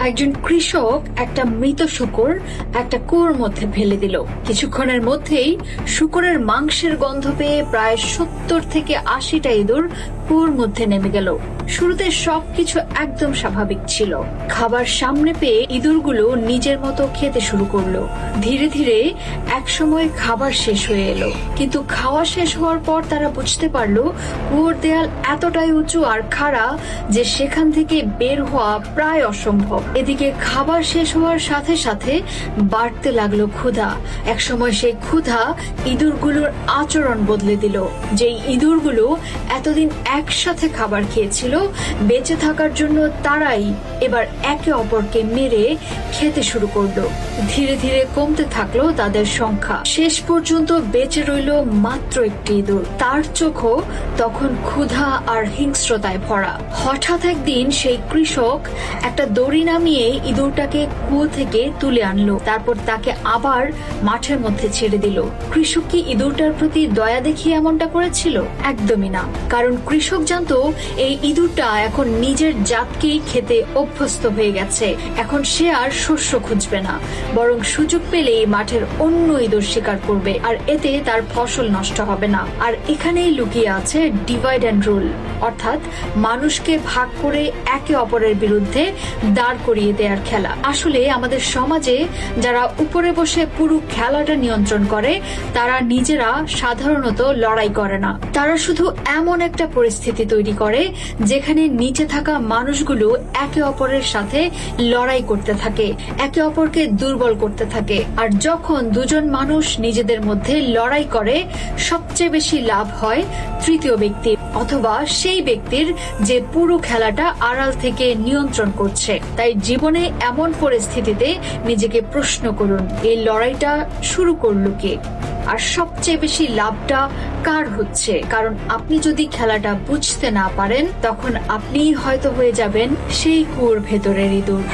একজন কৃষক একটা মৃত শূকর একটা কুয়োর মধ্যে ফেলে দিল। কিছুক্ষণের মধ্যেই শূকরের মাংসের গন্ধ পেয়ে প্রায় 70 থেকে 80টা ইঁদুর কুয়োর মধ্যে নেমে গেল। শুরুতে সবকিছু একদম স্বাভাবিক ছিল। খাবার সামনে পেয়ে ইঁদুরগুলো নিজের মতো খেতে শুরু করলো। ধীরে ধীরে একসময় খাবার শেষ হয়ে এলো, কিন্তু খাওয়া শেষ হওয়ার পর তারা বুঝতে পারলো কুয়োর দেয়াল এতটাই উঁচু আর খাড়া যে সেখান থেকে বের হওয়া প্রায় অসম্ভব। এদিকে খাবার শেষ হওয়ার সাথে সাথে বাড়তে লাগলো ক্ষুধা। একসময় সেই ক্ষুধা ইঁদুরগুলোর আচরণ বদলে দিল। যেই ইঁদুরগুলো এতদিন একসাথে খাবার খেয়েছিল, বেঁচে থাকার জন্য তারাই এবার একে অপরকে মেরে খেতে শুরু করলো। ধীরে ধীরে কমতে থাকলো তাদের সংখ্যা। শেষ পর্যন্ত বেঁচে রইল মাত্র একটি ইঁদুর। তার চোখও তখন ক্ষুধা আর হিংস্রতায় ভরা। হঠাৎ একদিন সেই কৃষক একটা দড়ি নামিয়ে ইঁদুরটাকে কুয়ো থেকে তুলে আনলো। তারপর তাকে আবার মাঠের মধ্যে ছেড়ে দিল। কৃষক কি ইঁদুরটার প্রতি দয়া দেখিয়ে এমনটা করেছিল? একদমই না, কারণ কৃষক জানতো এই ইঁদুরটা এখন নিজের জাতকেই খেতে অভ্যস্ত হয়ে গেছে। এখন সে আর শস্য খুঁজবে না, বরং সুযোগ পেলেই মাঠের অন্য ইঁদুর শিকার করবে, আর এতে তার ফসল নষ্ট হবে না। আর এখানেই লুকিয়ে আছে ডিভাইড অ্যান্ড রুল, অর্থাৎ মানুষকে ভাগ করে একে অপরের বিরুদ্ধে দাঁড় করিয়ে দেওয়ার খেলা। আসলে আমাদের সমাজে যারা উপরে বসে পুরো খেলাটা নিয়ন্ত্রণ করে, তারা নিজেরা সাধারণত লড়াই করে না। তারা শুধু এমন একটা পরিস্থিতি তৈরি করে যেখানে নিচে থাকা মানুষগুলো একে অপরের সাথে লড়াই করতে থাকে, একে অপরকে দুর্বল করতে থাকে। আর যখন দুজন মানুষ নিজেদের মধ্যে লড়াই করে, সবচেয়ে বেশি লাভ হয় তৃতীয় ব্যক্তি অথবা সেই ব্যক্তির যে পুরো খেলাটা আড়াল থেকে নিয়ন্ত্রণ করছে। তাই জীবনে এমন পরিস্থিতিতে নিজেকে প্রশ্ন করুন, এই লড়াইটা শুরু করলো কে, আর সবচেয়ে বেশি লাভটা কার হচ্ছে? কারণ আপনি যদি খেলাটা বুঝতে না পারেন, তখন আপনিই হয়তো হয়ে যাবেন সেই কুয়োর ভেতরের ইঁদুর।